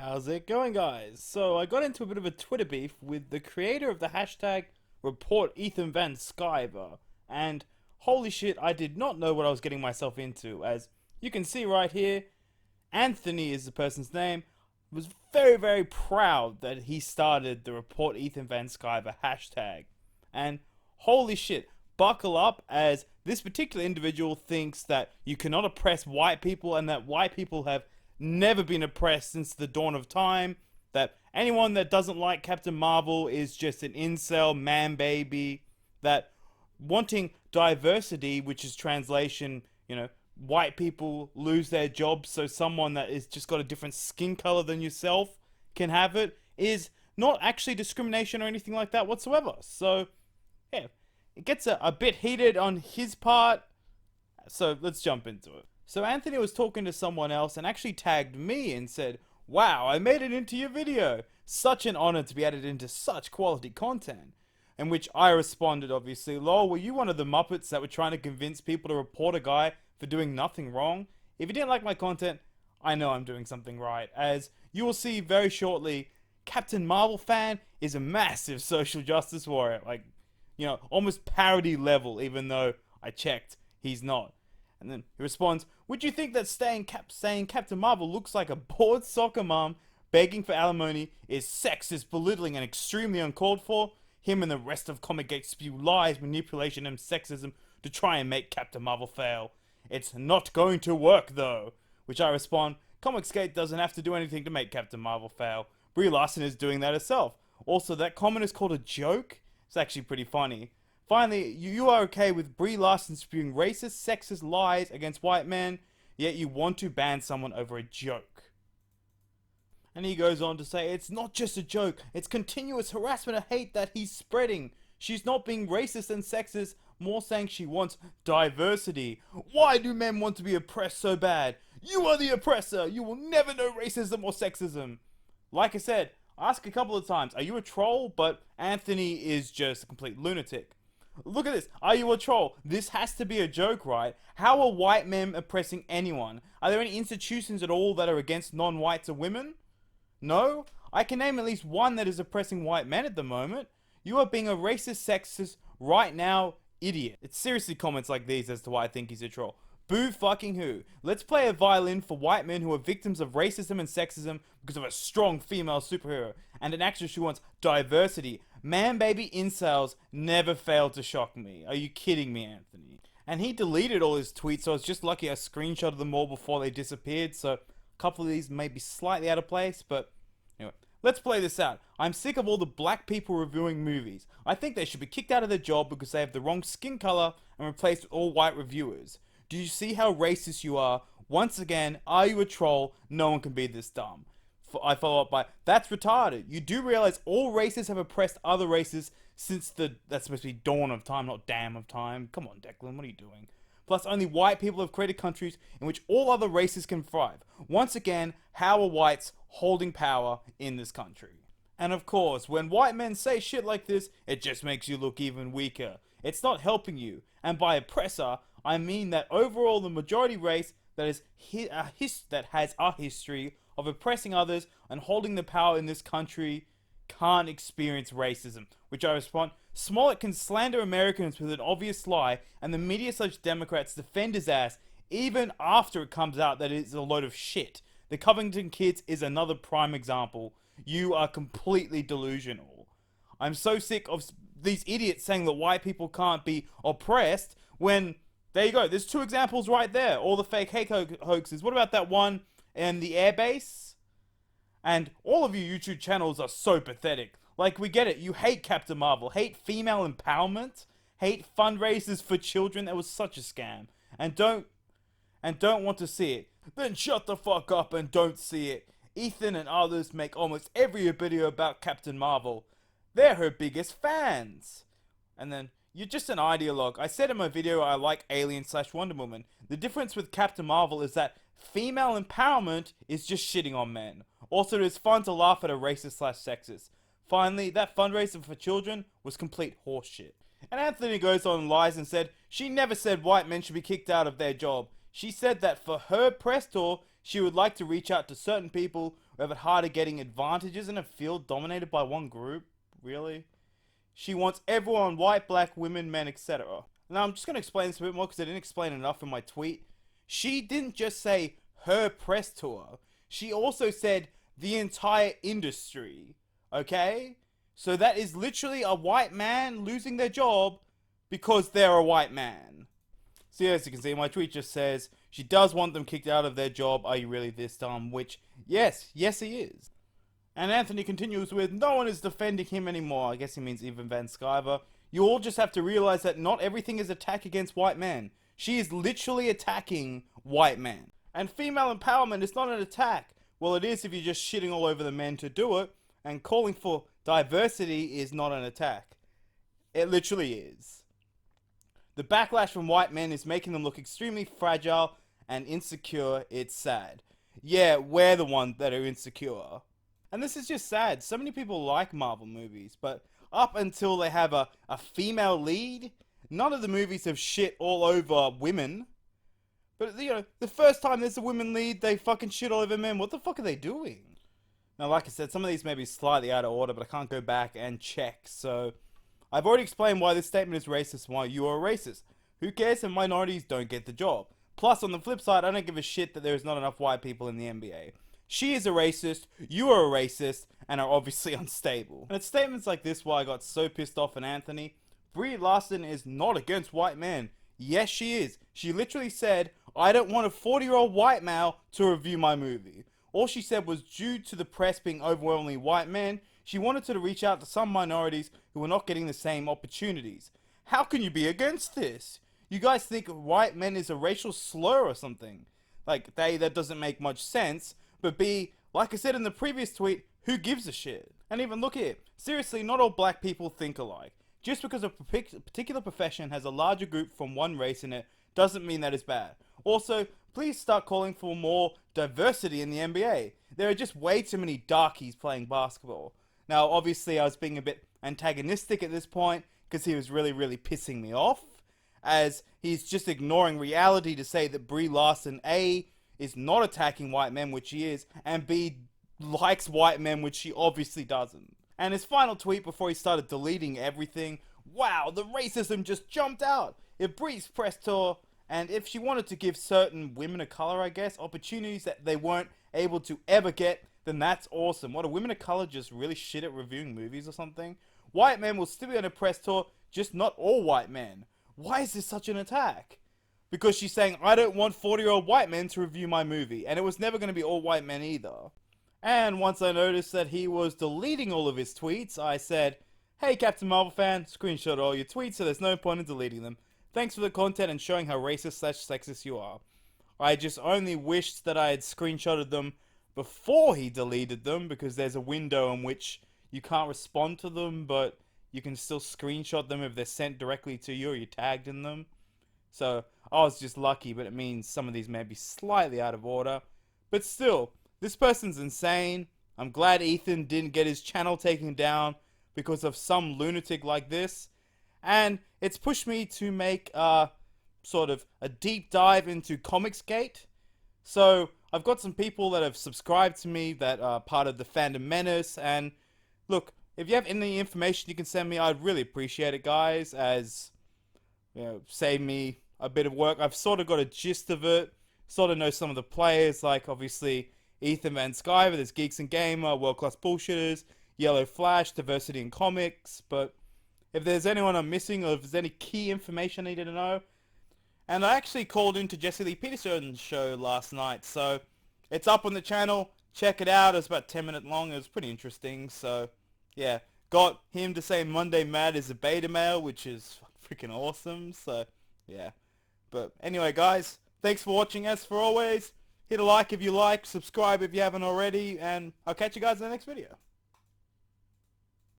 How's it going, guys? So I got into a bit of a Twitter beef with the creator of the hashtag ReportEthanVanSciver, and holy shit, I did not know what I was getting myself into. As you can see right here, Anthony is the person's name. Was very proud that he started the ReportEthanVanSciver hashtag, and holy shit, buckle up, as this particular individual thinks that you cannot oppress white people and that white people have never been oppressed since the dawn of time, that anyone that doesn't like Captain Marvel is just an incel man baby, that wanting diversity, which is translation, white people lose their jobs so someone that is just got a different skin color than yourself can have it, is not actually discrimination or anything like that whatsoever. So, yeah, it gets a bit heated on his part, so let's jump into it. So Anthony was talking to someone else and actually tagged me and said, "Wow, I made it into your video. Such an honor to be added into such quality content." In which I responded, obviously, "Lol, were you one of the Muppets that were trying to convince people to report a guy for doing nothing wrong? If you didn't like my content, I know I'm doing something right. As you will see very shortly, Captain Marvel fan is a massive social justice warrior. Like, almost parody level, even though I checked, he's not." And then he responds, "Would you think that saying Captain Marvel looks like a bored soccer mom begging for alimony is sexist, belittling, and extremely uncalled for? Him and the rest of comicsgate spew lies, manipulation, and sexism to try and make Captain Marvel fail. It's not going to work, though." Which I respond, "comicsgate doesn't have to do anything to make Captain Marvel fail. Brie Larson is doing that herself. Also, that comment is called a joke? It's actually pretty funny. Finally, you are okay with Brie Larson spewing racist, sexist lies against white men, yet you want to ban someone over a joke." And he goes on to say, "It's not just a joke, it's continuous harassment and hate that he's spreading. She's not being racist and sexist, more saying she wants diversity. Why do men want to be oppressed so bad? You are the oppressor. You will never know racism or sexism." Like I said, I asked a couple of times, are you a troll? But Anthony is just a complete lunatic. Look at this. Are you a troll? This has to be a joke, right? How are white men oppressing anyone? Are there any institutions at all that are against non-whites or women? No? I can name at least one that is oppressing white men at the moment. You are being a racist, sexist, right now, idiot. It's seriously comments like these as to why I think he's a troll. Boo fucking who. Let's play a violin for white men who are victims of racism and sexism because of a strong female superhero and an actress who wants diversity. Man baby incels never fail to shock me. Are you kidding me, Anthony? And he deleted all his tweets, so I was just lucky I screenshotted them all before they disappeared, so a couple of these may be slightly out of place, but anyway. Let's play this out. I'm sick of all the black people reviewing movies. I think they should be kicked out of their job because they have the wrong skin color and replaced with all white reviewers. Do you see how racist you are? Once again, are you a troll? No one can be this dumb. I follow up by, "That's retarded. You do realize all races have oppressed other races since that's supposed to be dawn of time, not damn of time. Come on, Declan, what are you doing? Plus, only white people have created countries in which all other races can thrive. Once again, how are whites holding power in this country?" And of course, when white men say shit like this, it just makes you look even weaker. It's not helping you. And by oppressor, I mean that overall the majority race that has a history of oppressing others and holding the power in this country can't experience racism. Which I respond, Smollett can slander Americans with an obvious lie, and the media such Democrats defend his ass even after it comes out that it's a load of shit. The Covington kids is another prime example. You are completely delusional. I'm so sick of these idiots saying that white people can't be oppressed when, there you go, there's two examples right there. All the fake hate hoaxes. What about that one in the airbase? And all of you YouTube channels are so pathetic. Like, we get it. You hate Captain Marvel, hate female empowerment, hate fundraisers for children. That was such a scam. And don't want to see it. Then shut the fuck up and don't see it. Ethan and others make almost every video about Captain Marvel. They're her biggest fans. And then, "You're just an ideologue. I said in my video I like Alien/Wonder Woman. The difference with Captain Marvel is that female empowerment is just shitting on men. Also, it is fun to laugh at a racist/sexist. Finally, that fundraiser for children was complete horseshit." And Anthony goes on and lies and said, "She never said white men should be kicked out of their job. She said that for her press tour, she would like to reach out to certain people We have it harder getting advantages in a field dominated by one group. Really? She wants everyone, white, black, women, men, etc. Now I'm just going to explain this a bit more because I didn't explain enough in my tweet. She didn't just say her press tour. She also said the entire industry. Okay? So that is literally a white man losing their job because they're a white man. So as you can see, my tweet just says, she does want them kicked out of their job. Are you really this dumb? Which, yes he is. And Anthony continues with, no one is defending him anymore. I guess he means even ReportEthanVanSciver. You all just have to realize that not everything is attack against white men. She is literally attacking white men. And female empowerment is not an attack. Well, it is if you're just shitting all over the men to do it. And calling for diversity is not an attack. It literally is. The backlash from white men is making them look extremely fragile and insecure. It's sad. Yeah, we're the ones that are insecure. And this is just sad. So many people like Marvel movies, but up until they have a female lead, none of the movies have shit all over women. But, you know, the first time there's a women lead, they fucking shit all over men. What the fuck are they doing? Now, like I said, some of these may be slightly out of order, but I can't go back and check, so I've already explained why this statement is racist and why you are a racist. Who cares if minorities don't get the job? Plus, on the flip side, I don't give a shit that there is not enough white people in the NBA. She is a racist, you are a racist, and are obviously unstable. And it's statements like this why I got so pissed off at Anthony. Brie Larson is not against white men. Yes, she is. She literally said, I don't want a 40-year-old white male to review my movie. All she said was due to the press being overwhelmingly white men, she wanted to reach out to some minorities who were not getting the same opportunities. How can you be against this? You guys think white men is a racial slur or something? Like, that doesn't make much sense. But B, like I said in the previous tweet, who gives a shit? And even look here, seriously, not all black people think alike. Just because a particular profession has a larger group from one race in it, doesn't mean that it's bad. Also, please start calling for more diversity in the NBA. There are just way too many darkies playing basketball. Now, obviously, I was being a bit antagonistic at this point, because he was really, really pissing me off, as he's just ignoring reality to say that Brie Larson, A, is not attacking white men, which she is, and B, likes white men, which she obviously doesn't. And his final tweet before he started deleting everything, wow, the racism just jumped out. If Brie's press tour, and if she wanted to give certain women of color, I guess, opportunities that they weren't able to ever get, then that's awesome. What, are women of color just really shit at reviewing movies or something? White men will still be on a press tour, just not all white men. Why is this such an attack? Because she's saying, I don't want 40-year-old white men to review my movie. And it was never going to be all white men either. And once I noticed that he was deleting all of his tweets, I said, hey Captain Marvel fan, screenshot all your tweets so there's no point in deleting them. Thanks for the content and showing how racist/sexist you are. I just only wished that I had screenshotted them before he deleted them, because there's a window in which you can't respond to them, but you can still screenshot them if they're sent directly to you or you're tagged in them. So, I was just lucky, but it means some of these may be slightly out of order. But still, this person's insane. I'm glad Ethan didn't get his channel taken down because of some lunatic like this. And it's pushed me to make sort of a deep dive into comicsgate. So, I've got some people that have subscribed to me that are part of the Fandom Menace. And look, if you have any information you can send me, I'd really appreciate it, guys, as, you know, save me a bit of work. I've sort of got a gist of it, sort of know some of the players, like obviously ReportEthanVanSciver, there's Geeks and Gamer, World Class Bullshitters, Yellow Flash, Diversity in Comics, but if there's anyone I'm missing or if there's any key information I need to know. And I actually called into Jesse Lee Peterson's show last night, so it's up on the channel, check it out, it's about 10 minutes long, it was pretty interesting, so yeah. Got him to say Monday Mad is a beta male, which is freaking awesome, so yeah. But anyway, guys, thanks for watching. As for always, hit a like if you like, subscribe if you haven't already, and I'll catch you guys in the next video.